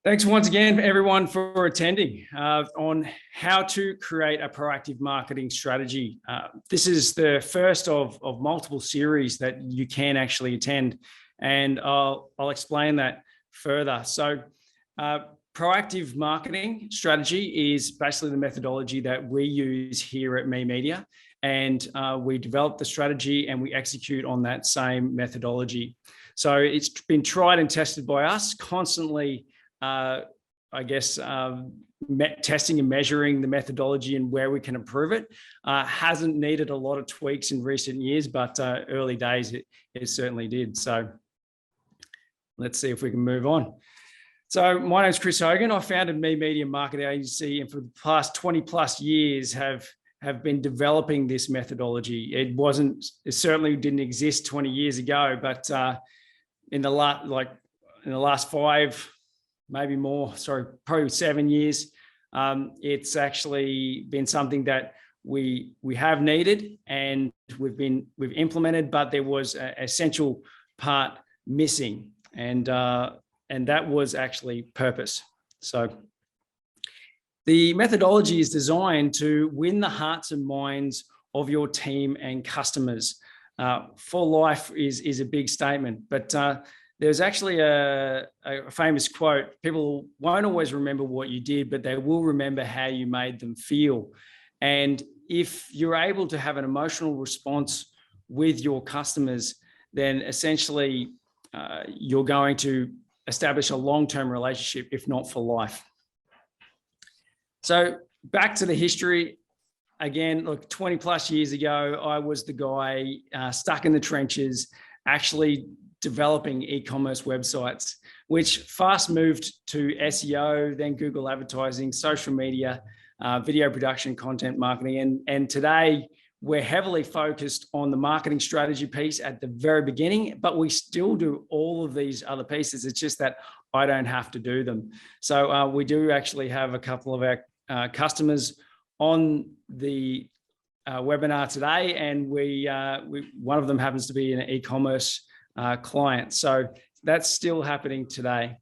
Thanks once again, everyone, for attending on how to create a proactive marketing strategy. This is the first of multiple series that you can actually attend, and I'll explain that further. So proactive marketing strategy is basically the methodology that we use here at Me Media, and we develop the strategy and we execute on that same methodology. So it's been tried and tested by us constantly. Testing and measuring the methodology and where we can improve it hasn't needed a lot of tweaks in recent years, but early days it certainly did. So let's see if we can move on. So my name is Chris Hogan. I founded Me Media Marketing Agency, and for the past 20 plus years have been developing this methodology. It certainly didn't exist 20 years ago, but in the last five, maybe more, probably 7 years. It's actually been something that we have needed and we've implemented, but there was an essential part missing, and that was actually purpose. So the methodology is designed to win the hearts and minds of your team and customers. For life is a big statement, but there's actually a famous quote: people won't always remember what you did, but they will remember how you made them feel. And if you're able to have an emotional response with your customers, then essentially you're going to establish a long-term relationship, if not for life. So back to the history. Again, look, 20 plus years ago, I was the guy stuck in the trenches, actually developing e-commerce websites, which fast moved to SEO, then Google advertising, social media, video production, content marketing. And today we're heavily focused on the marketing strategy piece at the very beginning, but we still do all of these other pieces. It's just that I don't have to do them. So we do actually have a couple of our customers on the webinar today, and one of them happens to be an e-commerce client. So that's still happening today.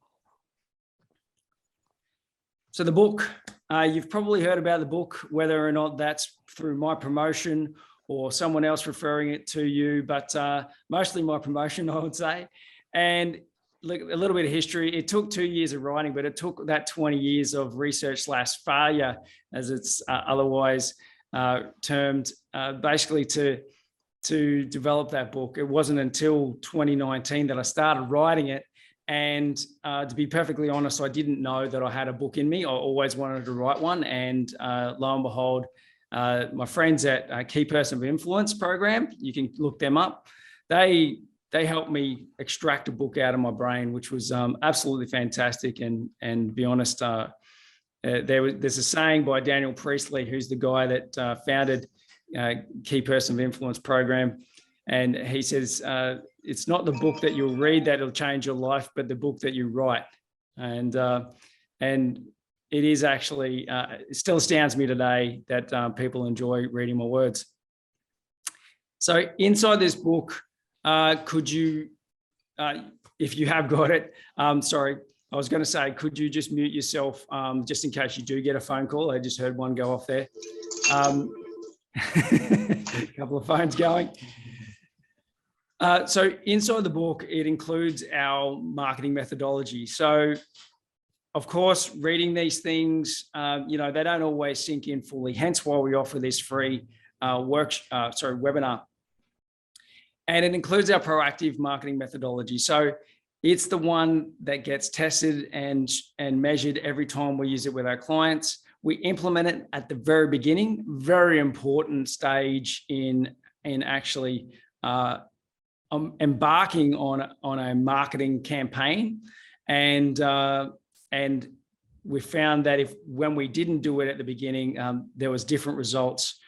So the book, you've probably heard about the book, whether or not that's through my promotion or someone else referring it to you, but mostly my promotion, I would say. And look, a little bit of history. It took 2 years of writing, but it took that 20 years of research/failure, as it's otherwise termed, basically to develop that book. It wasn't until 2019 that I started writing it. And to be perfectly honest, I didn't know that I had a book in me. I always wanted to write one. And lo and behold, my friends at Key Person of Influence program, you can look them up. They helped me extract a book out of my brain, which was absolutely fantastic. And to be honest, there's a saying by Daniel Priestley, who's the guy that founded Key Person of Influence program, and he says it's not the book that you'll read that'll change your life, but the book that you write. And it is actually it still astounds me today that people enjoy reading my words. So inside this book, could you, if you have got it, sorry, I was going to say, could you just mute yourself just in case you do get a phone call? I just heard one go off there. A couple of phones going. So inside the book, it includes our marketing methodology. So, of course, reading these things, they don't always sink in fully. Hence why we offer this free webinar. And it includes our proactive marketing methodology. So it's the one that gets tested and measured every time we use it with our clients. We implement it at the very beginning, very important stage in actually embarking on a marketing campaign. And we found that when we didn't do it at the beginning, there was different results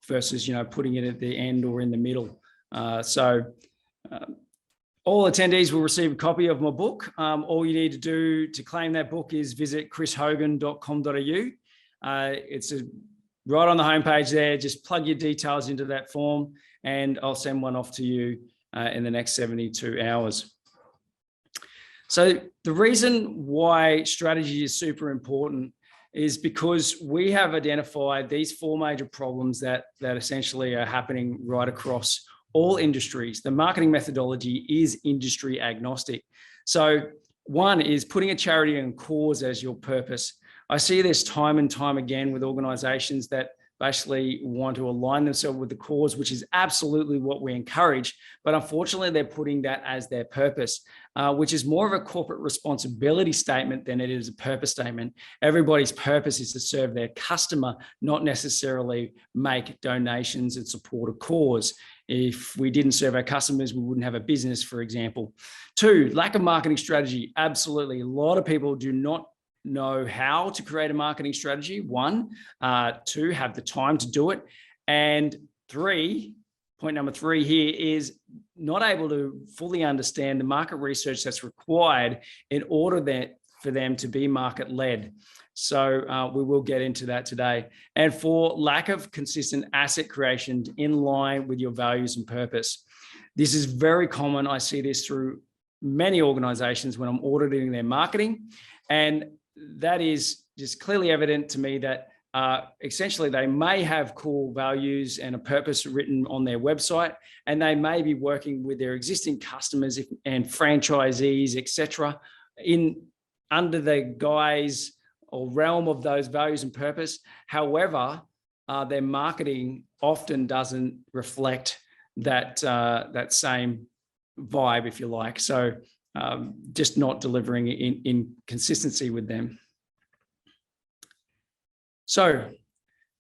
versus putting it at the end or in the middle. All attendees will receive a copy of my book. All you need to do to claim that book is visit chrishogan.com.au. It's right on the homepage there. Just plug your details into that form and I'll send one off to you in the next 72 hours. So the reason why strategy is super important is because we have identified these four major problems that essentially are happening right across all industries. The marketing methodology is industry agnostic. So one is putting a charity and cause as your purpose. I see this time and time again with organizations that basically want to align themselves with the cause, which is absolutely what we encourage. But unfortunately, they're putting that as their purpose, which is more of a corporate responsibility statement than it is a purpose statement. Everybody's purpose is to serve their customer, not necessarily make donations and support a cause. If we didn't serve our customers, we wouldn't have a business, for example. Two, lack of marketing strategy. Absolutely. A lot of people do not know how to create a marketing strategy. One, two, have the time to do it. And three, point number three here is not able to fully understand the market research that's required in order for them to be market led. So we will get into that today. And for lack of consistent asset creation in line with your values and purpose. This is very common. I see this through many organizations when I'm auditing their marketing. And that is just clearly evident to me that essentially they may have core values and a purpose written on their website, and they may be working with their existing customers and franchisees, etc., under the guise or realm of those values and purpose. However, their marketing often doesn't reflect that same vibe, if you like. So just not delivering in consistency with them. So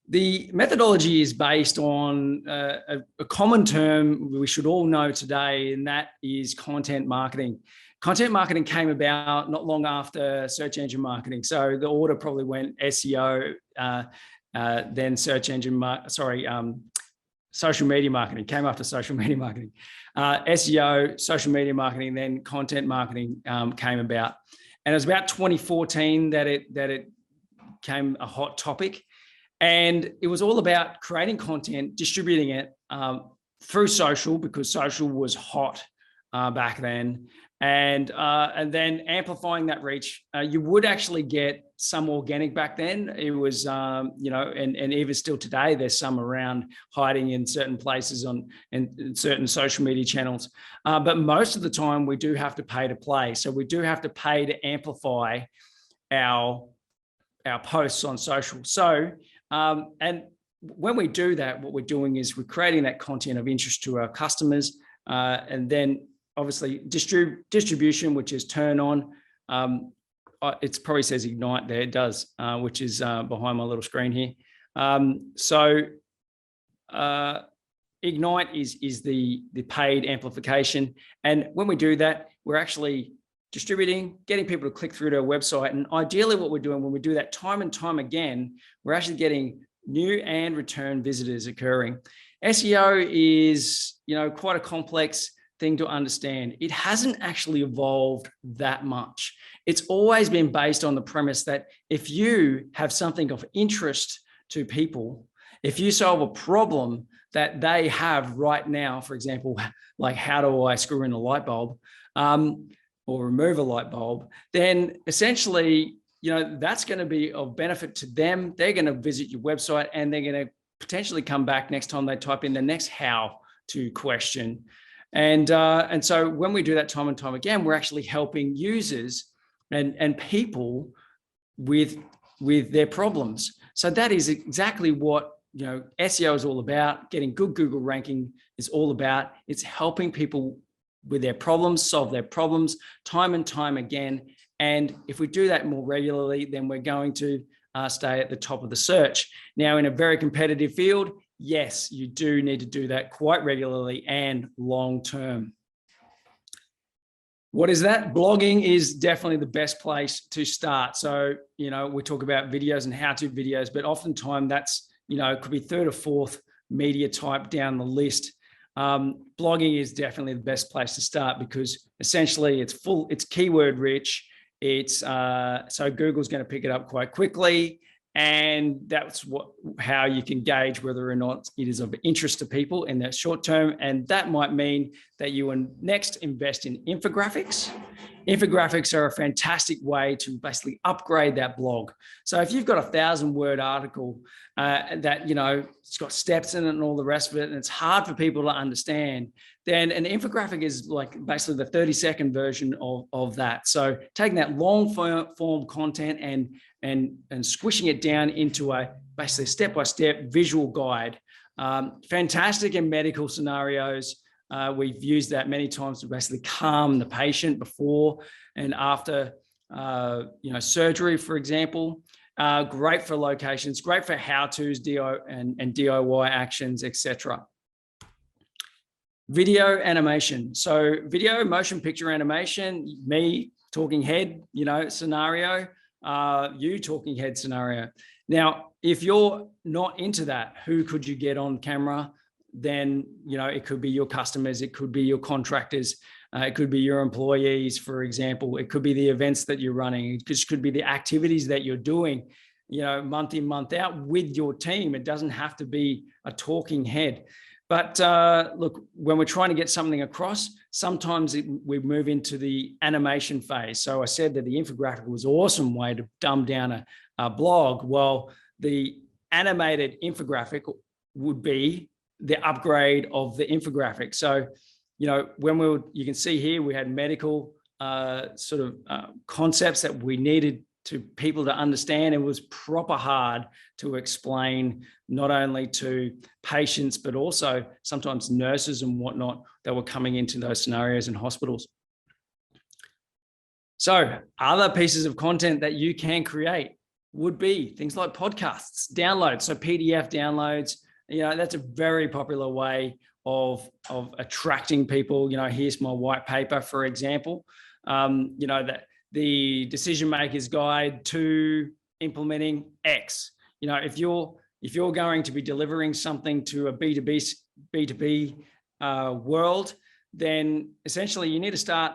the methodology is based on a common term we should all know today, and that is content marketing. Content marketing came about not long after search engine marketing. So the order probably went SEO, then social media marketing came after social media marketing. SEO, social media marketing, then content marketing came about. And it was about 2014 that it became a hot topic. And it was all about creating content, distributing it through social, because social was hot back then. And then amplifying that reach. You would actually get some organic back then. It was, and even still today, there's some around hiding in certain places in certain social media channels. But most of the time, we do have to pay to play. So we do have to pay to amplify our posts on social. So, and when we do that, what we're doing is we're creating that content of interest to our customers, and then obviously distribution, which is turn on. It probably says Ignite there, it does, which is behind my little screen here. So Ignite is the paid amplification. And when we do that, we're actually distributing, getting people to click through to our website. And ideally what we're doing when we do that time and time again, we're actually getting new and return visitors occurring. SEO is, quite a complex thing to understand. It hasn't actually evolved that much. It's always been based on the premise that if you have something of interest to people, if you solve a problem that they have right now, for example, like how do I screw in a light bulb or remove a light bulb, then essentially, that's going to be of benefit to them. They're going to visit your website and they're going to potentially come back next time they type in the next how to question. And so when we do that time and time again, we're actually helping users and people with their problems. So that is exactly what SEO is all about. Getting good Google ranking is all about. It's helping people with their problems, solve their problems time and time again. And if we do that more regularly, then we're going to stay at the top of the search. Now, in a very competitive field, yes, you do need to do that quite regularly and long term. What is that? Blogging is definitely the best place to start. So, we talk about videos and how-to videos, but oftentimes that's, it could be third or fourth media type down the list. Blogging is definitely the best place to start because essentially it's keyword rich. It's so Google's going to pick it up quite quickly. And that's how you can gauge whether or not it is of interest to people in the short term. And that might mean that you will next invest in infographics Infographics are a fantastic way to basically upgrade that blog. So if you've got a 1,000-word article that, you know, it's got steps in it and all the rest of it, and it's hard for people to understand, then an infographic is like basically the 30-second version of that. So taking that long form content and squishing it down into a basically step-by-step visual guide. Fantastic in medical scenarios. We've used that many times to basically calm the patient before and after, you know, surgery, for example. Great for locations, great for how-tos, and DIY actions, etc. Video animation. So video, motion picture animation, me talking head, you know, scenario, you talking head scenario. Now, if you're not into that, who could you get on camera? Then, you know, it could be your customers, it could be your contractors, it could be your employees, for example. It could be the events that you're running. It just could be the activities that you're doing, you know, month in, month out with your team. It doesn't have to be a talking head. But look, when we're trying to get something across, sometimes we move into the animation phase. So I said that the infographic was an awesome way to dumb down a blog. Well, the animated infographic would be the upgrade of the infographic. So, you know, you can see here, we had medical concepts that we needed people to understand. It was proper hard to explain, not only to patients, but also sometimes nurses and whatnot that were coming into those scenarios in hospitals. So other pieces of content that you can create would be things like podcasts, downloads. So PDF downloads, you know, that's a very popular way of attracting people. You know, here's my white paper, for example. You know, that the decision maker's guide to implementing X. You know, if you're going to be delivering something to a B2B world, then essentially you need to start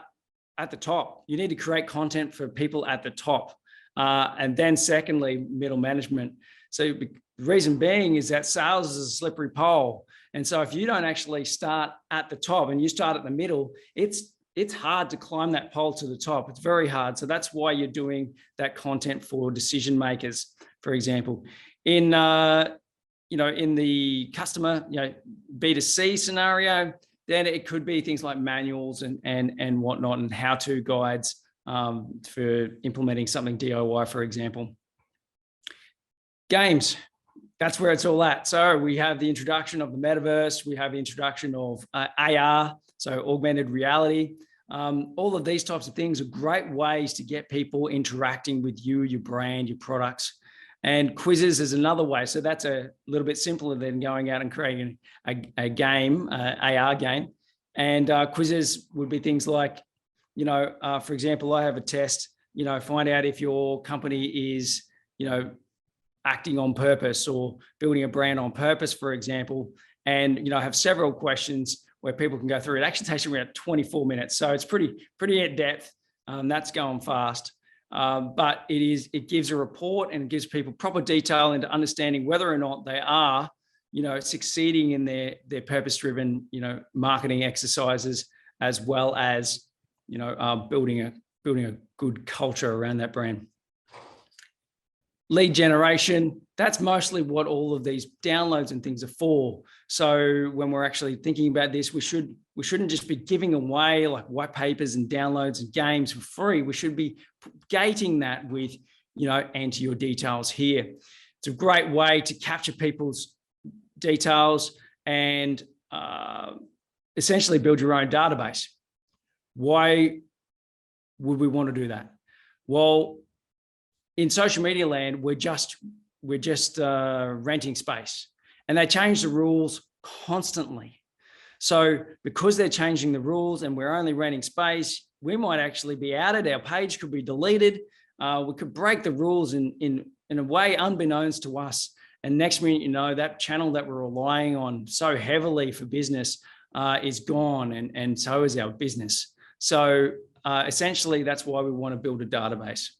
at the top. You need to create content for people at the top. And then secondly, middle management. So the reason being is that sales is a slippery pole. And so if you don't actually start at the top and you start at the middle, it's hard to climb that pole to the top. It's very hard. So that's why you're doing that content for decision makers, for example. In you know, in the customer, you know, B2C scenario, then it could be things like manuals and whatnot, and how-to guides for implementing something DIY, for example. Games, that's where it's all at. So we have the introduction of the metaverse, we have the introduction of AR, so augmented reality. All of these types of things are great ways to get people interacting with you, your brand, your products. And quizzes is another way. So that's a little bit simpler than going out and creating a game, AR game. And quizzes would be things like, you know, for example, I have a test, you know, find out if your company is, you know, acting on purpose or building a brand on purpose, for example. And, you know, I have several questions where people can go through. It actually takes around 24 minutes. So it's pretty in depth. That's going fast. But it gives a report and it gives people proper detail into understanding whether or not they are, you know, succeeding in their purpose-driven, you know, marketing exercises, as well as, you know, building a good culture around that brand. Lead generation, that's mostly what all of these downloads and things are for. So when we're actually thinking about this, we shouldn't just be giving away like white papers and downloads and games for free. We should be gating that with, you know, enter your details here. It's a great way to capture people's details and essentially build your own database. Why would we want to do that? Well, in social media land, we're just renting space, and they change the rules constantly. So because they're changing the rules and we're only renting space, we might actually be outed. Our page could be deleted. We could break the rules in a way unbeknownst to us. And next minute, you know, that channel that we're relying on so heavily for business is gone, and so is our business. So essentially, that's why we want to build a database.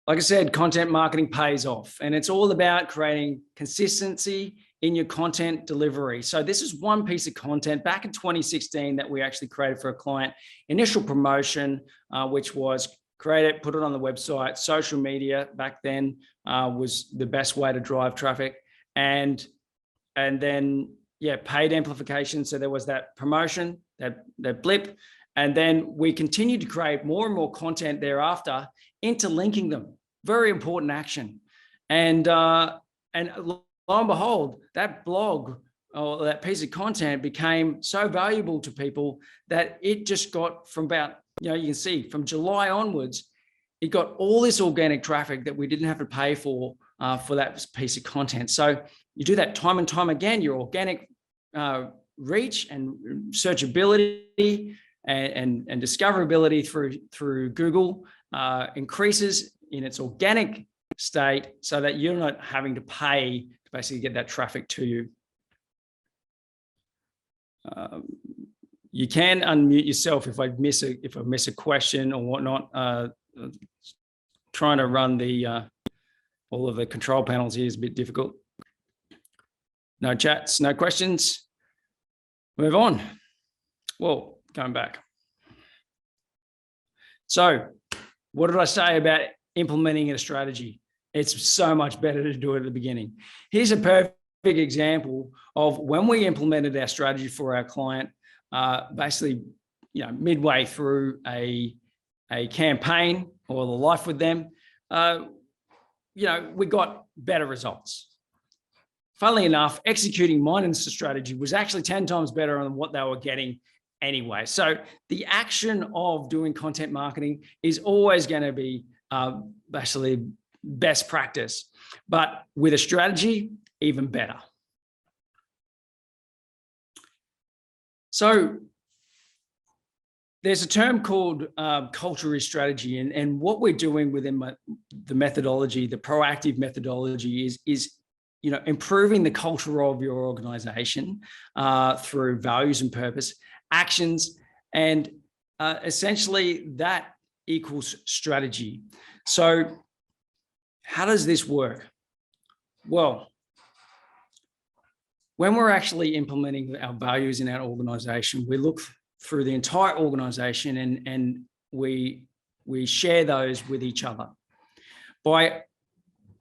Like I said, content marketing pays off, and it's all about creating consistency in your content delivery. So this is one piece of content back in 2016 that we actually created for a client. Initial promotion, which was create it, put it on the website. Social media back then was the best way to drive traffic. And then, yeah, paid amplification. So there was that promotion, that blip. And then we continued to create more and more content thereafter, interlinking them. Very important action. And lo and behold, that blog or that piece of content became so valuable to people that it just got from about, you can see from July onwards, it got all this organic traffic that we didn't have to pay for that piece of content. So you do that time and time again, your organic reach and searchability and discoverability through Google increases in its organic state so that you're not having to pay to basically get that traffic to you. You can unmute yourself if I miss a question or whatnot. Trying to run the all of the control panels here is a bit difficult. No chats, no questions. Move on. Well, going back. So what did I say about implementing a strategy? It's so much better to do it at the beginning. Here's a perfect example of when we implemented our strategy for our client, basically, midway through a campaign or the life with them, we got better results. Funnily enough, executing mine strategy was actually 10 times better than what they were getting anyway. So the action of doing content marketing is always going to be basically best practice, but with a strategy, even better. So there's a term called culture is strategy, and what we're doing within the methodology, the proactive methodology, is improving the culture of your organization through values and purpose, actions, and essentially that equals strategy. So how does this work? Well, when we're actually implementing our values in our organization, we look through the entire organization and we share those with each other. By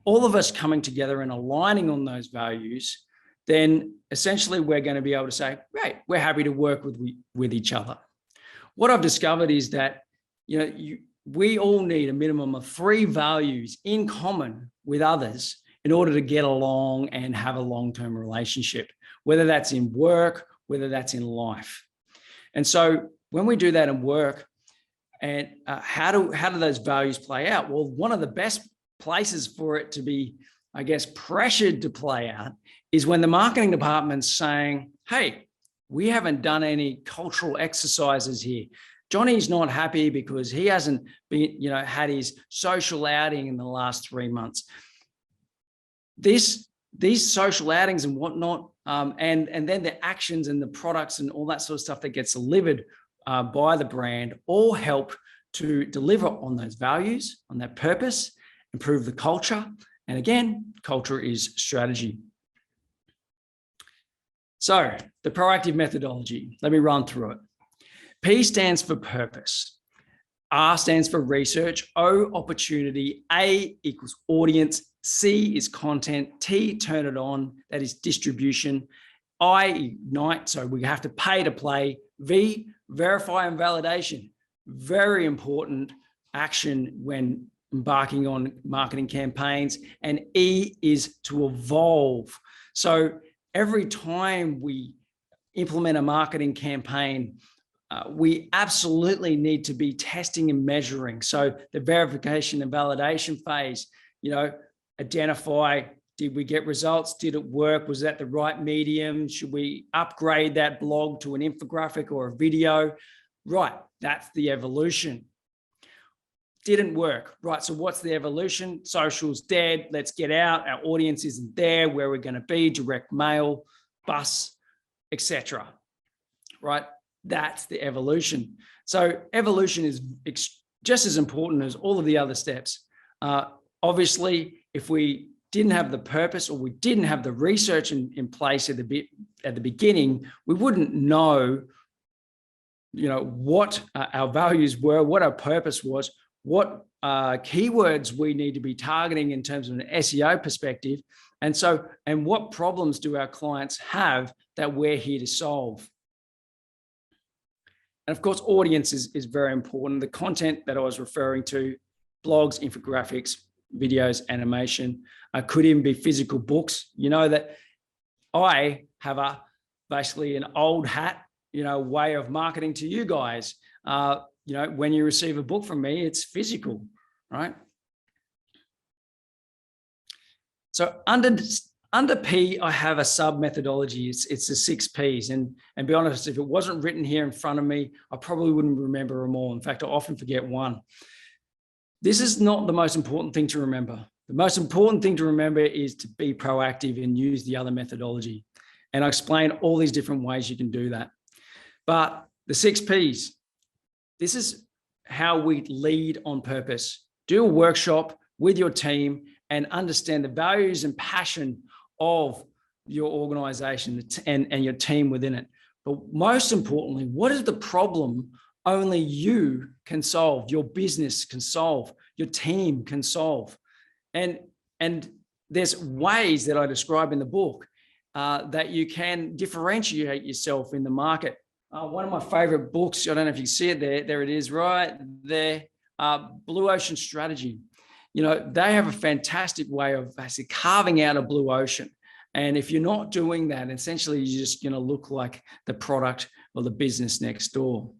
all of us coming together and aligning on those values, then essentially we're going to be able to say, great, we're happy to work with each other. What I've discovered is that we all need a minimum of 3 values in common with others in order to get along and have a long-term relationship, whether that's in work, whether that's in life. And so when we do that in work, and how do those values play out? Well, one of the best places for it to be, I guess, pressured to play out is when the marketing department's saying, hey, we haven't done any cultural exercises here. Johnny's not happy because he hasn't been, had his social outing in the last 3 months. These social outings and whatnot, and then the actions and the products and all that sort of stuff that gets delivered by the brand all help to deliver on those values, on that purpose, improve the culture. And again, culture is strategy. So the proactive methodology, let me run through it. P stands for purpose. R stands for research. O, opportunity. A equals audience. C is content. T, turn it on. That is distribution. I, ignite. So we have to pay to play. V, verify and validation. Very important action when embarking on marketing campaigns. And E is to evolve. So every time we implement a marketing campaign, we absolutely need to be testing and measuring. So the verification and validation phase, identify, did we get results? Did it work? Was that the right medium? Should we upgrade that blog to an infographic or a video? Right, that's the evolution. Didn't work. Right, so what's the evolution? Social's dead. Let's get out. Our audience isn't there. Where we're going to be, direct mail, bus, etc. Right, that's the evolution. So evolution is just as important as all of the other steps. Obviously, if we didn't have the purpose, or we didn't have the research in place at the beginning, we wouldn't know, what our values were, what our purpose was, what keywords we need to be targeting in terms of an SEO perspective. And what problems do our clients have that we're here to solve? And of course, audience is very important. The content that I was referring to, blogs, infographics, videos, animation, could even be physical books. You know that I have basically an old hat, way of marketing to you guys. When you receive a book from me, it's physical, right? So under P, I have a sub methodology. It's the 6 Ps. And be honest, if it wasn't written here in front of me, I probably wouldn't remember them all. In fact, I often forget one. This is not the most important thing to remember. The most important thing to remember is to be proactive and use the other methodology. And I explain all these different ways you can do that. But the 6 Ps, this is how we lead on purpose. Do a workshop with your team and understand the values and passion of your organization and your team within it. But most importantly, what is the problem only you can solve, your business can solve, your team can solve? And there's ways that I describe in the book that you can differentiate yourself in the market. One of my favorite books, I don't know if you see it there, there it is right there, Blue Ocean Strategy. They have a fantastic way of basically carving out a blue ocean. And if you're not doing that, essentially you're just going to look like the product or the business next door.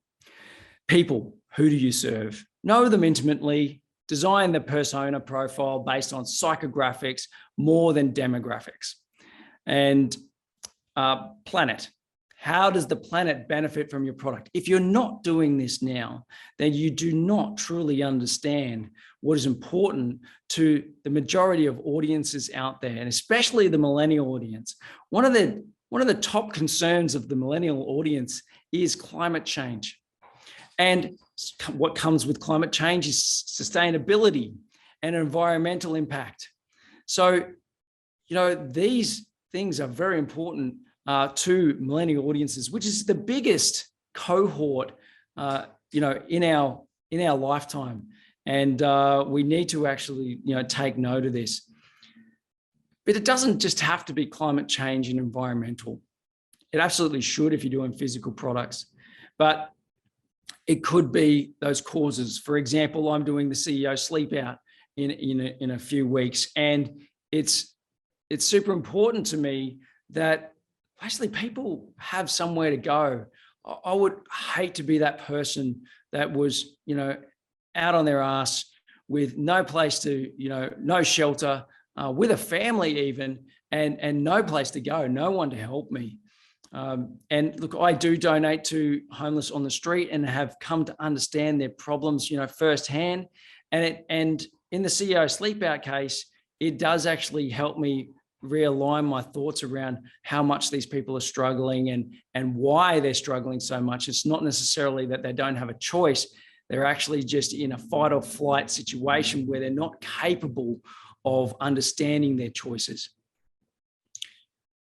People, who do you serve? Know them intimately, design the persona profile based on psychographics more than demographics. And planet. How does the planet benefit from your product? If you're not doing this now, then you do not truly understand what is important to the majority of audiences out there, and especially the millennial audience. One of the top concerns of the millennial audience is climate change. And what comes with climate change is sustainability and environmental impact. So, these things are very important to millennial audiences, which is the biggest cohort, in our lifetime. And we need to actually, take note of this. But it doesn't just have to be climate change and environmental. It absolutely should if you're doing physical products, but it could be those causes. For example, I'm doing the CEO Sleep Out in a few weeks, and it's super important to me that basically people have somewhere to go. I would hate to be that person that was, out on their ass with no place to, no shelter, with a family even, and no place to go, no one to help me. And look, I do donate to homeless on the street and have come to understand their problems, firsthand. And in the CEO Sleep Out case, it does actually help me realign my thoughts around how much these people are struggling and why they're struggling so much. It's not necessarily that they don't have a choice. They're actually just in a fight or flight situation where they're not capable of understanding their choices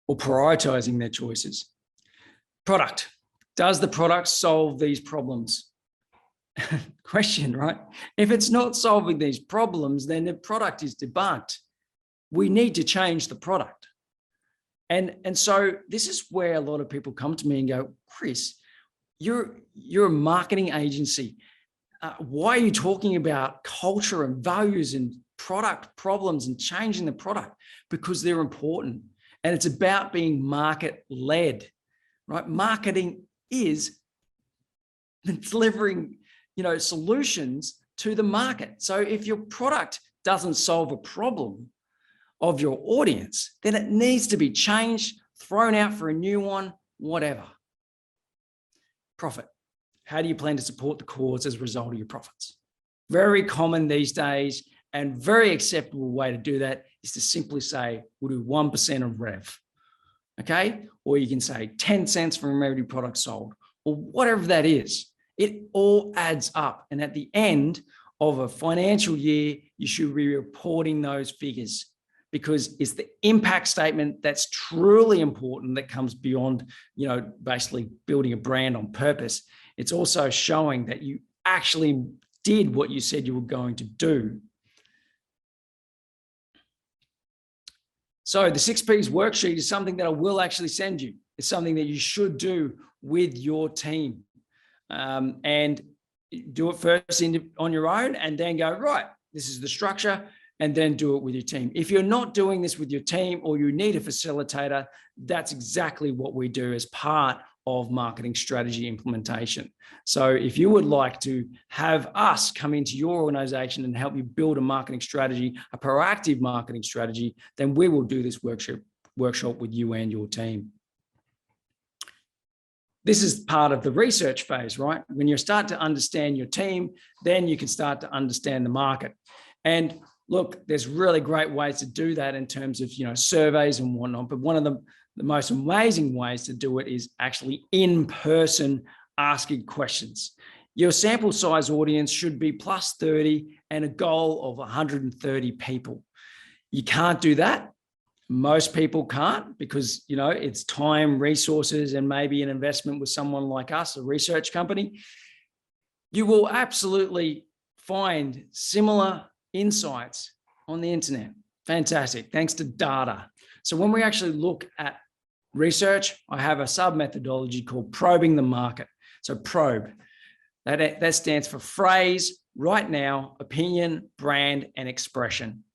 or prioritizing their choices. Product. Does the product solve these problems? Question, right? If it's not solving these problems, then the product is debunked. We need to change the product. And so this is where a lot of people come to me and go, Chris, you're a marketing agency. Why are you talking about culture and values and product problems and changing the product? Because they're important. And it's about being market-led, right? Marketing is delivering, solutions to the market. So if your product doesn't solve a problem of your audience, then it needs to be changed, thrown out for a new one, whatever. Profit. How do you plan to support the cause as a result of your profits? Very common these days, and very acceptable way to do that is to simply say, we'll do 1% of rev, okay? Or you can say 10 cents from every product sold, or whatever that is. It all adds up. And at the end of a financial year, you should be reporting those figures. because it's the impact statement that's truly important that comes beyond, basically building a brand on purpose. It's also showing that you actually did what you said you were going to do. So the 6Ps worksheet is something that I will actually send you. It's something that you should do with your team, and do it first on your own, and then go, right, this is the structure, and then do it with your team. If you're not doing this with your team, or you need a facilitator, that's exactly what we do as part of marketing strategy implementation. So if you would like to have us come into your organization and help you build a marketing strategy, a proactive marketing strategy, then we will do this workshop with you and your team. This is part of the research phase, right? When you start to understand your team, then you can start to understand the market. And look, there's really great ways to do that in terms of, surveys and whatnot. But one of the most amazing ways to do it is actually in person, asking questions. Your sample size audience should be plus 30 and a goal of 130 people. You can't do that. Most people can't, because, it's time, resources, and maybe an investment with someone like us, a research company. You will absolutely find similar insights on the internet. Fantastic. Thanks to data. So when we actually look at research, I have a sub methodology called probing the market. So probe, that stands for phrase, right now, opinion, brand, and expression.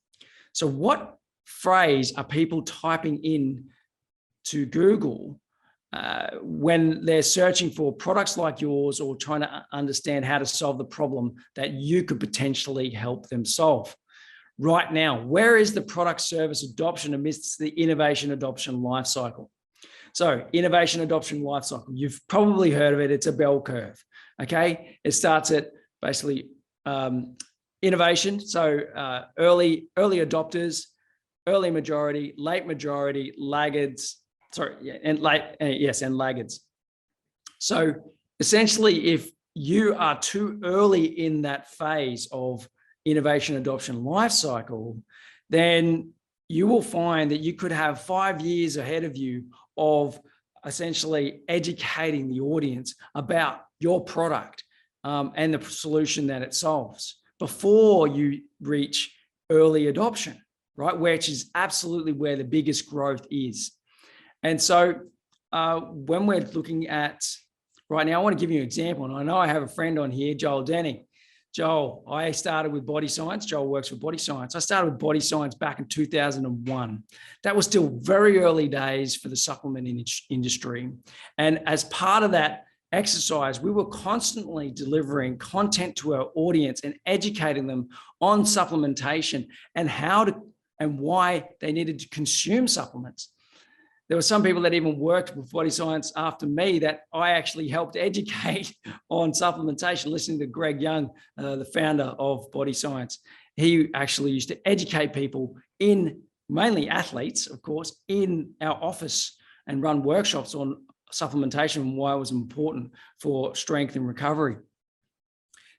So what phrase are people typing in to Google when they're searching for products like yours, or trying to understand how to solve the problem that you could potentially help them solve? Right now, where is the product service adoption amidst the innovation adoption lifecycle? So innovation adoption lifecycle, you've probably heard of it. It's a bell curve, okay? It starts at basically innovation. So early adopters, early majority, late majority, laggards, and laggards. So essentially, if you are too early in that phase of innovation adoption lifecycle, then you will find that you could have 5 years ahead of you of essentially educating the audience about your product and the solution that it solves before you reach early adoption, right? Which is absolutely where the biggest growth is. And so when we're looking at right now, I want to give you an example. And I know I have a friend on here, Joel Denning. Joel, I started with Body Science. Joel works for Body Science. I started with Body Science back in 2001. That was still very early days for the supplement industry. And as part of that exercise, we were constantly delivering content to our audience and educating them on supplementation and how to and why they needed to consume supplements. There were some people that even worked with Body Science after me that I actually helped educate on supplementation, listening to Greg Young, the founder of Body Science. He actually used to educate people, mainly athletes, of course, in our office, and run workshops on supplementation and why it was important for strength and recovery.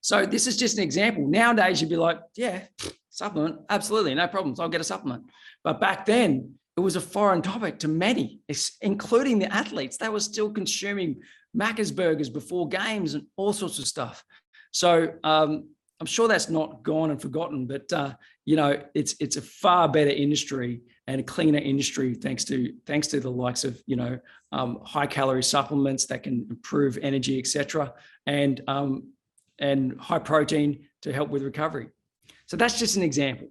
So this is just an example. Nowadays, you'd be like, yeah, supplement, absolutely, no problems, I'll get a supplement. But back then, it was a foreign topic to many, including the athletes. They were still consuming Macca's burgers before games and all sorts of stuff. So I'm sure that's not gone and forgotten, but it's a far better industry and a cleaner industry thanks to the likes of high calorie supplements that can improve energy, etc., and high protein to help with recovery. So that's just an example.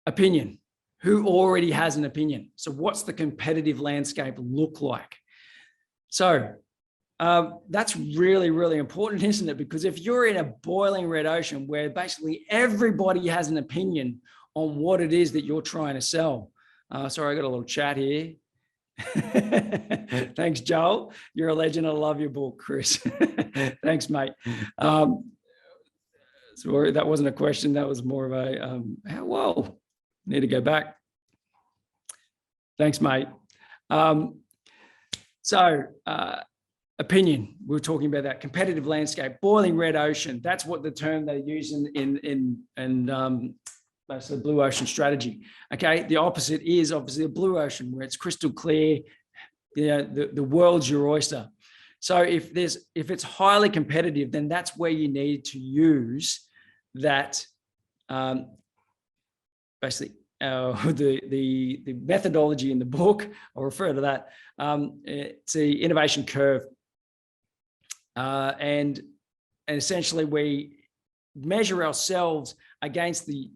Opinion. Who already has an opinion? So what's the competitive landscape look like? So that's really, really important, isn't it? Because if you're in a boiling red ocean where basically everybody has an opinion on what it is that you're trying to sell. Sorry, I got a little chat here. Thanks, Joel. You're a legend. I love your book, Chris. Thanks, mate. Sorry, that wasn't a question. That was more of a, whoa. Need to go back. Thanks, mate. Opinion. We were talking about that competitive landscape, boiling red ocean. That's what the term they use in basically a blue ocean strategy. Okay, the opposite is obviously a blue ocean where it's crystal clear. You know, the world's your oyster. So if it's highly competitive, then that's where you need to use that basically the methodology in the book. I'll refer to that. It's the innovation curve, and essentially we measure ourselves against the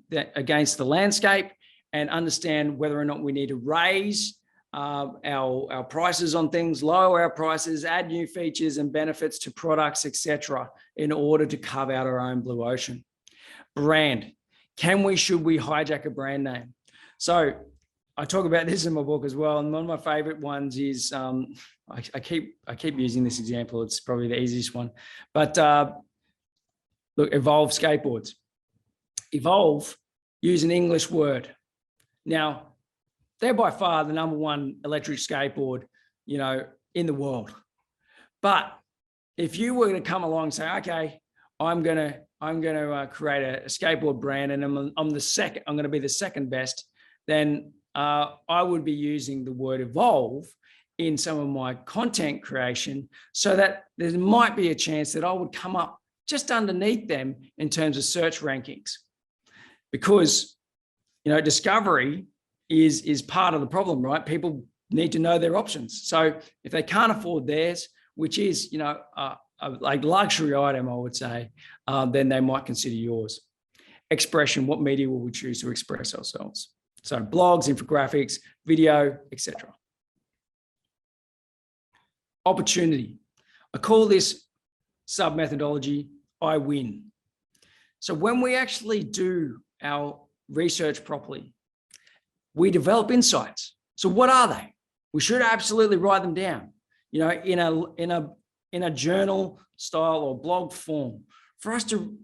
landscape and understand whether or not we need to raise our prices on things, lower our prices, add new features and benefits to products, etc., in order to carve out our own blue ocean. Brand. Should we hijack a brand name? So I talk about this in my book as well. And one of my favorite ones is, I keep using this example. It's probably the easiest one, but look, Evolve skateboards. Evolve, use an English word. Now, they're by far the #1 electric skateboard, you know, in the world. But if you were to come along and say, okay, I'm gonna create a skateboard brand, and I'm going to be the second best, then I would be using the word evolve in some of my content creation, so that there might be a chance that I would come up just underneath them in terms of search rankings, because, you know, discovery is part of the problem, right? People need to know their options. So if they can't afford theirs, which is, you know, like luxury item, I would say, then they might consider yours. Expression, what media will we choose to express ourselves? So blogs, infographics, video, etc. Opportunity. I call this sub-methodology, I win. So when we actually do our research properly, we develop insights. So what are they? We should absolutely write them down, you know, in a journal style or blog form, for us to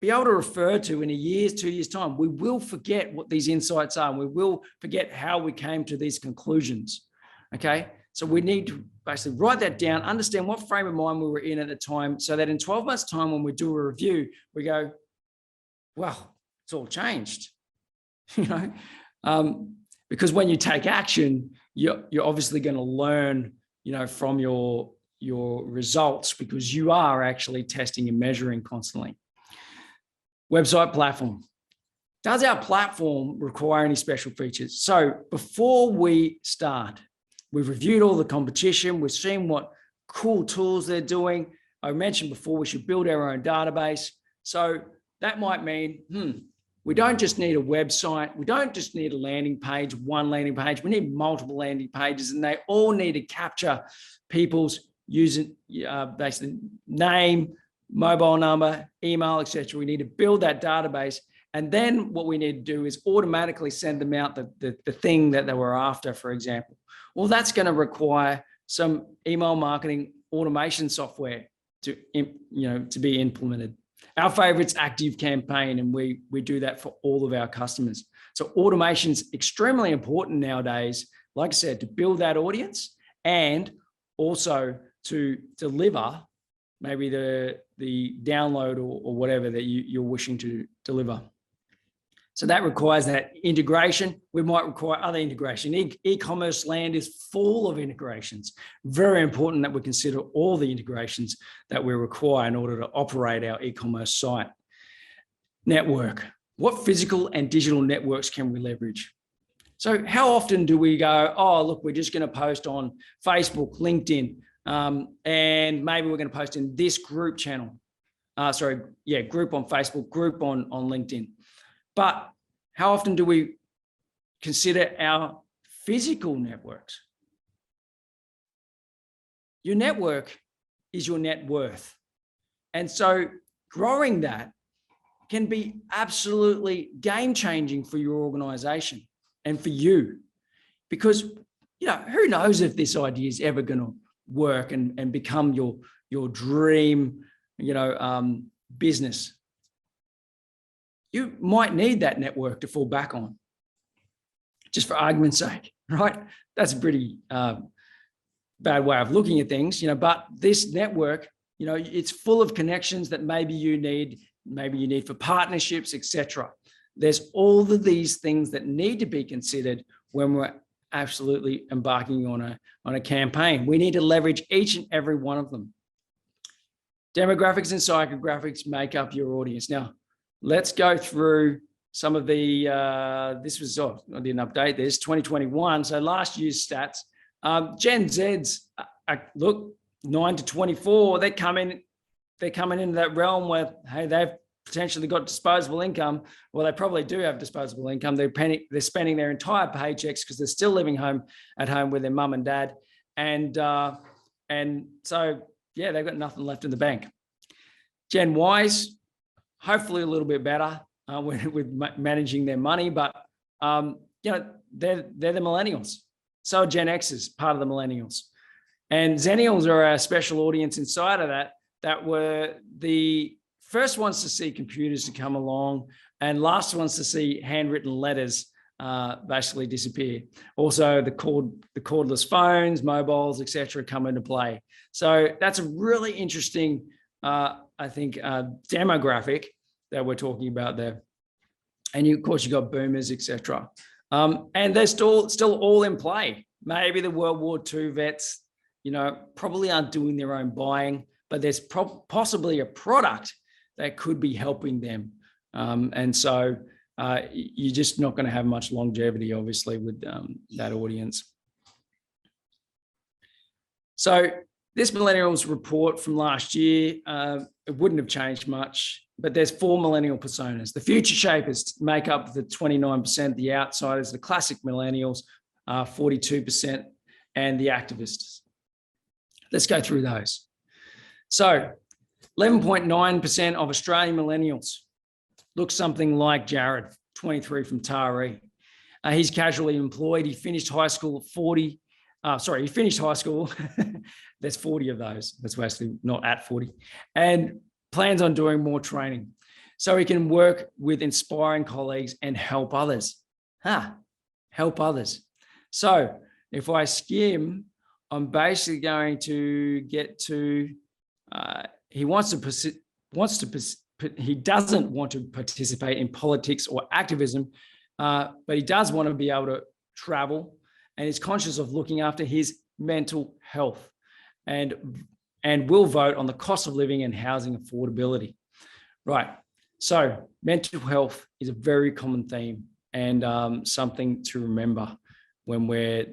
be able to refer to in a year's, 2 years' time. We will forget what these insights are. And we will forget how we came to these conclusions. Okay. So we need to basically write that down, understand what frame of mind we were in at the time, so that in 12 months' time, when we do a review, we go, well, it's all changed, you know, because when you take action, you're obviously going to learn, you know, from your results, because you are actually testing and measuring constantly. Website platform. Does our platform require any special features? So before we start, we've reviewed all the competition. We've seen what cool tools they're doing. I mentioned before, we should build our own database. So that might mean, we don't just need a website. We don't just need a landing page, one landing page. We need multiple landing pages, and they all need to capture people's using basically name, mobile number, email, etc. We need to build that database. And then what we need to do is automatically send them out the thing that they were after, for example. Well, that's going to require some email marketing automation software to be implemented. Our favorite's ActiveCampaign, and we do that for all of our customers. So automation's extremely important nowadays, like I said, to build that audience and also to deliver maybe the download or whatever that you're wishing to deliver. So that requires that integration. We might require other integration. E-commerce land is full of integrations. Very important that we consider all the integrations that we require in order to operate our e-commerce site. Network. What physical and digital networks can we leverage? So how often do we go, oh, look, we're just going to post on Facebook, LinkedIn, and maybe we're going to post in this group channel. Group on Facebook, group on LinkedIn. But how often do we consider our physical networks? Your network is your net worth. And so growing that can be absolutely game-changing for your organization and for you, because, you know, who knows if this idea is ever going to work and become your dream, business. You might need that network to fall back on, just for argument's sake, right? That's a pretty bad way of looking at things, but this network, it's full of connections that maybe you need for partnerships, etc. There's all of these things that need to be considered when we're absolutely embarking on a campaign. We need to leverage each and every one of them. Demographics and psychographics make up your audience. Now, let's go through some of the, I didn't update this, 2021. So last year's stats, Gen Zs, look, 9 to 24, they're coming into that realm where, hey, they've potentially got disposable income. Well, they probably do have disposable income. They're spending their entire paychecks because they're still living at home with their mum and dad. And so, yeah, they've got nothing left in the bank. Gen Ys, hopefully a little bit better with managing their money, but they're the millennials. So Gen X is part of the millennials. And Zennials are a special audience inside of that were the first ones to see computers to come along and last ones to see handwritten letters basically disappear. Also, the cordless phones, mobiles, etc., come into play. So that's a really interesting, I think, demographic that we're talking about there. And of course, you've got boomers, etc. And they're still all in play. Maybe the World War II vets, probably aren't doing their own buying, but there's possibly a product that could be helping them. And so you're just not going to have much longevity, obviously, with that audience. So this millennials report from last year, it wouldn't have changed much, but there's 4 millennial personas. The future shapers make up the 29%, the outsiders, the classic millennials, 42%, and the activists. Let's go through those. So 11.9% of Australian millennials look something like Jared, 23 from Taree. He's casually employed. He finished high school at 40. He finished high school. There's 40 of those. That's basically not at 40. And plans on doing more training so he can work with inspiring colleagues and help others. Help others. So if I skim, I'm basically going to get to, he doesn't want to participate in politics or activism, but he does want to be able to travel, and is conscious of looking after his mental health, and will vote on the cost of living and housing affordability. Right. So mental health is a very common theme and something to remember when we're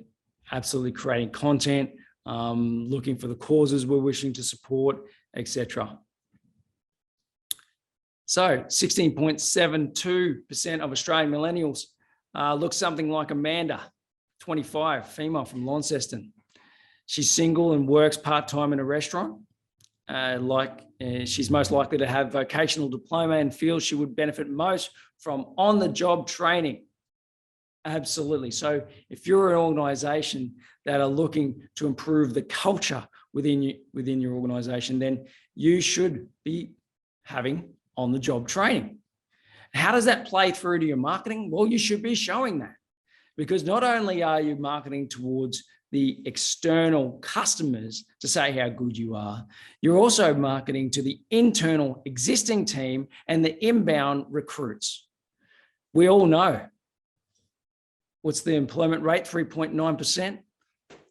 absolutely creating content, looking for the causes we're wishing to support, etc. So 16.72% of Australian millennials look something like Amanda, 25, female from Launceston. She's single and works part-time in a restaurant. She's most likely to have vocational diploma and feels she would benefit most from on-the-job training. Absolutely. So if you're an organization that are looking to improve the culture within your organization, then you should be having on-the-job training. How does that play through to your marketing? Well, you should be showing that, because not only are you marketing towards the external customers to say how good you are, you're also marketing to the internal existing team and the inbound recruits. We all know. What's the employment rate? 3.9%.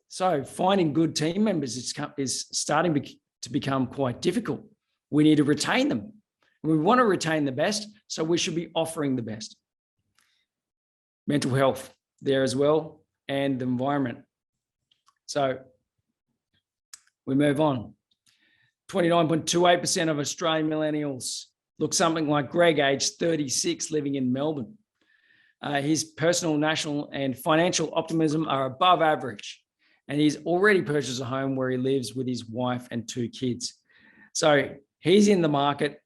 So finding good team members is starting to become quite difficult. We need to retain them. We want to retain the best, so we should be offering the best. Mental health there as well, and the environment. So we move on. 29.28% of Australian millennials look something like Greg, aged 36, living in Melbourne. His personal, national, and financial optimism are above average, and he's already purchased a home where he lives with his wife and 2 kids. So he's in the market,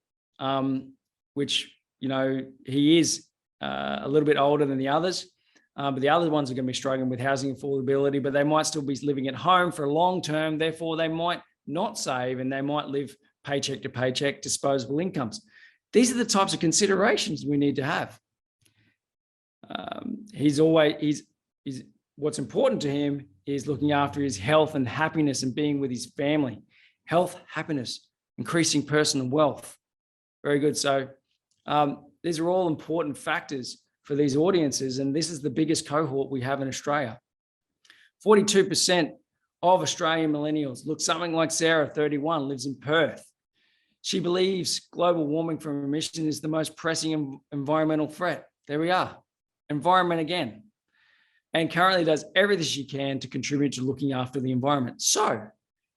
which, he is a little bit older than the others, but the other ones are going to be struggling with housing affordability, but they might still be living at home for a long term. Therefore, they might not save, and they might live paycheck to paycheck, disposable incomes. These are the types of considerations we need to have. What's important to him is looking after his health and happiness and being with his family. Health, happiness, increasing personal wealth. Very good. So these are all important factors for these audiences. And this is the biggest cohort we have in Australia. 42% of Australian millennials look something like Sarah, 31, lives in Perth. She believes global warming from emission is the most pressing environmental threat. There we are, environment again. And currently does everything she can to contribute to looking after the environment. So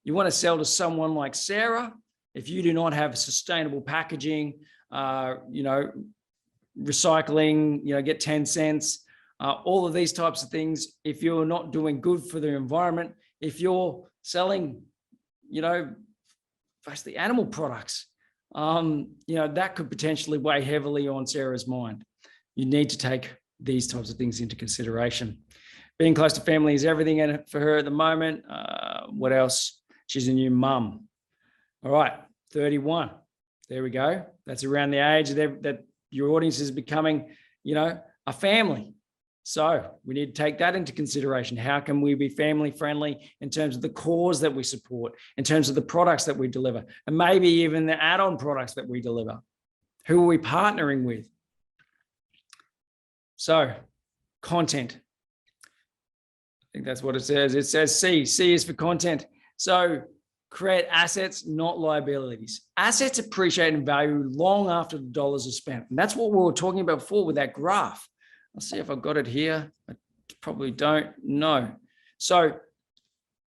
you want to sell to someone like Sarah, if you do not have sustainable packaging, recycling, get 10 cents, all of these types of things. If you're not doing good for the environment, if you're selling, basically animal products, that could potentially weigh heavily on Sarah's mind. You need to take these types of things into consideration. Being close to family is everything for her at the moment. What else? She's a new mum. All right, 31. There we go. That's around the age that your audience is becoming, a family. So we need to take that into consideration. How can we be family friendly in terms of the cause that we support, in terms of the products that we deliver, and maybe even the add-on products that we deliver? Who are we partnering with? So content. I think that's what it says. It says C. C is for content. So create assets, not liabilities. Assets appreciate in value long after the dollars are spent. And that's what we were talking about before with that graph. I'll see if I've got it here. I probably don't know. So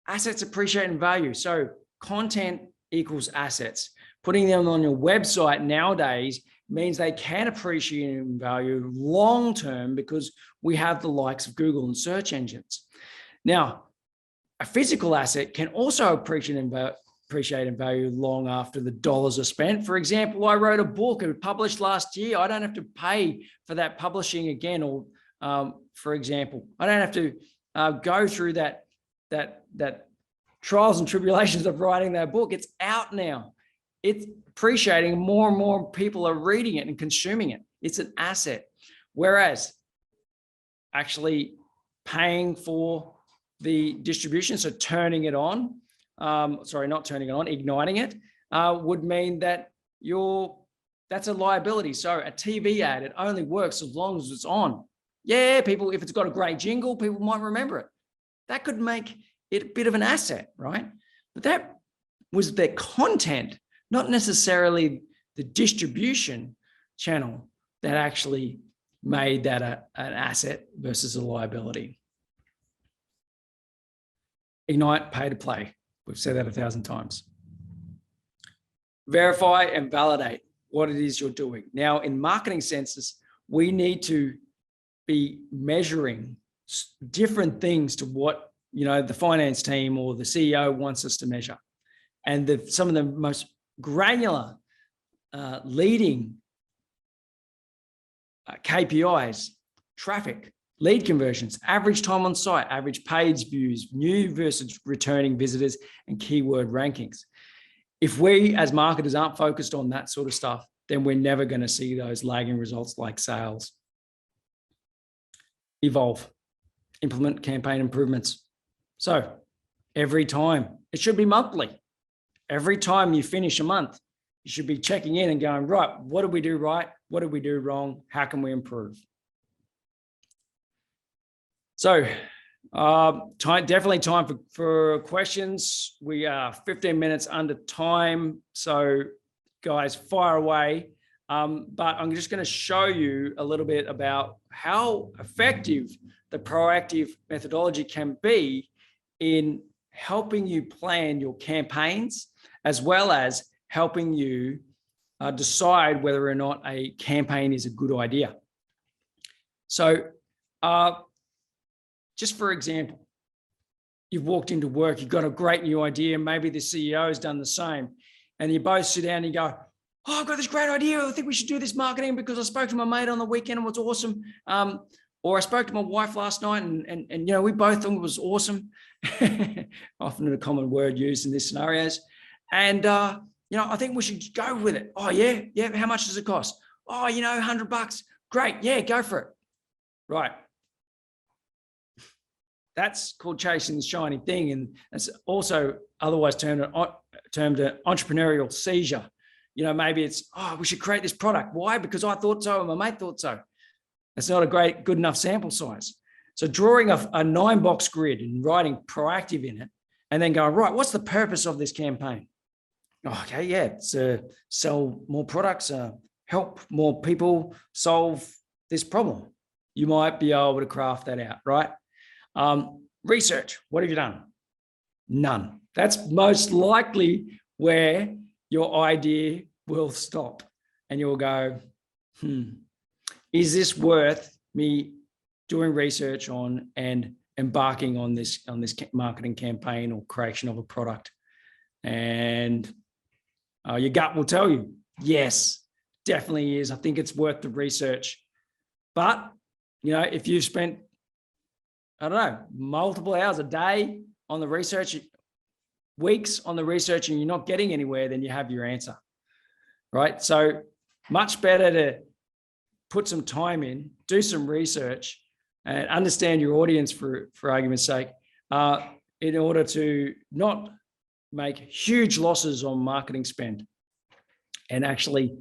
assets appreciate in value. So content equals assets. Putting them on your website nowadays means they can appreciate in value long-term because we have the likes of Google and search engines. Now, a physical asset can also appreciate in value long after the dollars are spent. For example, I wrote a book, it was published last year. I don't have to pay for that publishing again, or for example, I don't have to go through that trials and tribulations of writing that book. It's out now. It's appreciating, more and more people are reading it and consuming it. It's an asset. Whereas actually paying for the distribution, so turning it on, not turning it on, igniting it, would mean that that's a liability. So a TV ad, it only works as long as it's on. Yeah, people, if it's got a great jingle, people might remember it. That could make it a bit of an asset, right? But that was their content, not necessarily the distribution channel that actually made that an asset versus a liability. Ignite, pay to play. We've said that 1,000 times. Verify and validate what it is you're doing. Now, in marketing senses, we need to be measuring different things to what the finance team or the CEO wants us to measure. And some of the most granular leading KPIs, traffic, lead conversions, average time on site, average page views, new versus returning visitors, and keyword rankings. If we as marketers aren't focused on that sort of stuff, then we're never going to see those lagging results like sales. Evolve, implement campaign improvements. So every time, it should be monthly. Every time you finish a month, you should be checking in and going, right, what did we do right? What did we do wrong? How can we improve? So definitely time for questions. We are 15 minutes under time. So guys, fire away. But I'm just going to show you a little bit about how effective the proactive methodology can be in helping you plan your campaigns, as well as helping you decide whether or not a campaign is a good idea. So just for example, you've walked into work, you've got a great new idea, maybe the CEO has done the same, and you both sit down and you go, oh, I've got this great idea, I think we should do this marketing because I spoke to my mate on the weekend and it was awesome. Or I spoke to my wife last night and we both thought it was awesome. Often a common word used in these scenarios. And, I think we should go with it. Oh, yeah. How much does it cost? Oh, $100. Great. Yeah, go for it. Right. That's called chasing the shiny thing. And it's also otherwise termed an entrepreneurial seizure. maybe it's, oh, we should create this product. Why? Because I thought so and my mate thought so. That's not a good enough sample size. So drawing a 9-box grid and writing proactive in it and then going, right, what's the purpose of this campaign? Oh, okay, yeah, it's sell more products, help more people solve this problem. You might be able to craft that out, right? Research, what have you done? None. That's most likely where your idea will stop and you'll go, is this worth me doing research on and embarking on this marketing campaign or creation of a product? And your gut will tell you, yes, definitely is. I think it's worth the research. But, if you've spent, I don't know, multiple hours a day on the research, weeks on the research, and you're not getting anywhere, then you have your answer, right? So much better to put some time in, do some research, and understand your audience for argument's sake, in order to not make huge losses on marketing spend and actually,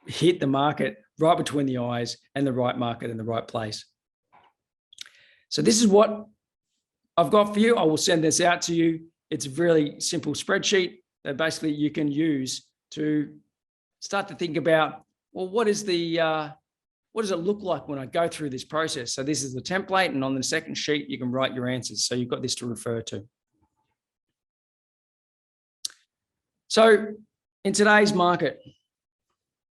hit the market right between the eyes and the right market in the right place. So this is what I've got for you. I will send this out to you. It's a really simple spreadsheet that basically you can use to start to think about, well, what does it look like when I go through this process? So this is the template, and on the second sheet, you can write your answers. So you've got this to refer to. So in today's market,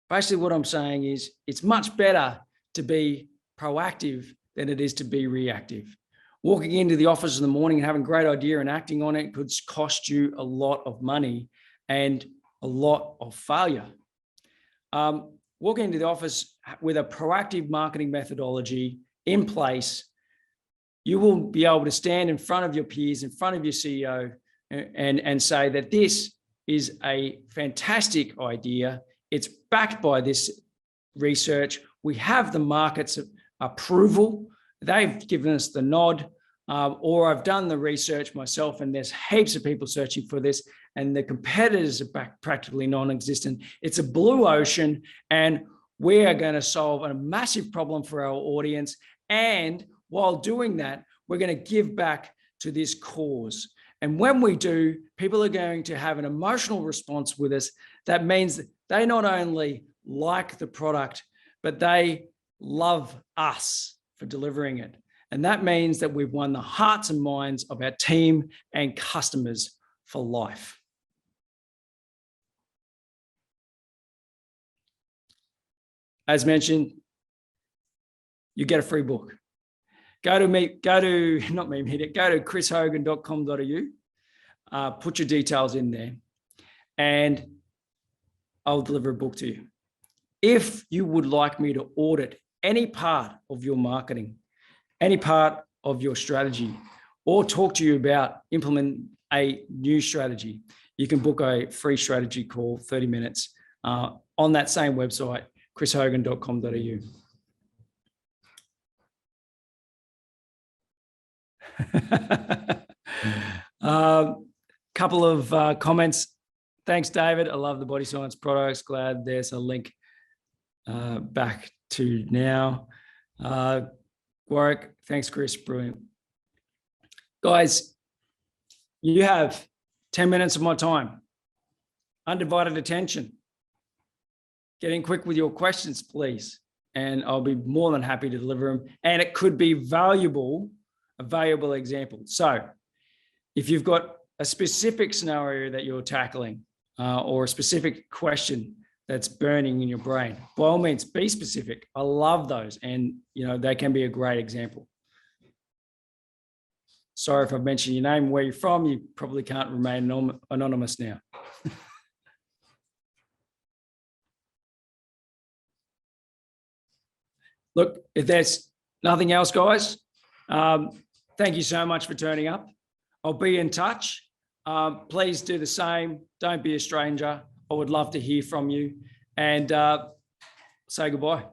basically what I'm saying is it's much better to be proactive than it is to be reactive. Walking into the office in the morning and having a great idea and acting on it could cost you a lot of money and a lot of failure. Walking into the office with a proactive marketing methodology in place, you will be able to stand in front of your peers, in front of your CEO, and say that this is a fantastic idea. It's backed by this research. We have the market's approval. They've given us the nod, or I've done the research myself, and there's heaps of people searching for this, and the competitors are practically non-existent. It's a blue ocean, and we are going to solve a massive problem for our audience. And while doing that, we're going to give back to this cause. And when we do, people are going to have an emotional response with us. That means that they not only like the product, but they love us for delivering it. And that means that we've won the hearts and minds of our team and customers for life. As mentioned, you get a free book. Go to chrishogan.com.au, put your details in there, and I'll deliver a book to you. If you would like me to audit any part of your marketing, any part of your strategy, or talk to you about implementing a new strategy, you can book a free strategy call, 30 minutes, on that same website, chrishogan.com.au. Couple of comments. Thanks, David. I love the Body Science products. Glad there's a link back to now. Warwick, thanks, Chris. Brilliant. Guys, you have 10 minutes of my time. Undivided attention. Get in quick with your questions, please. And I'll be more than happy to deliver them. And it could be a valuable example. So if you've got a specific scenario that you're tackling, or a specific question that's burning in your brain, by all means, be specific. I love those. And, they can be a great example. Sorry if I've mentioned your name, where you're from. You probably can't remain anonymous now. Look, if there's nothing else, guys, thank you so much for turning up. I'll be in touch. Please do the same. Don't be a stranger. I would love to hear from you, and say goodbye.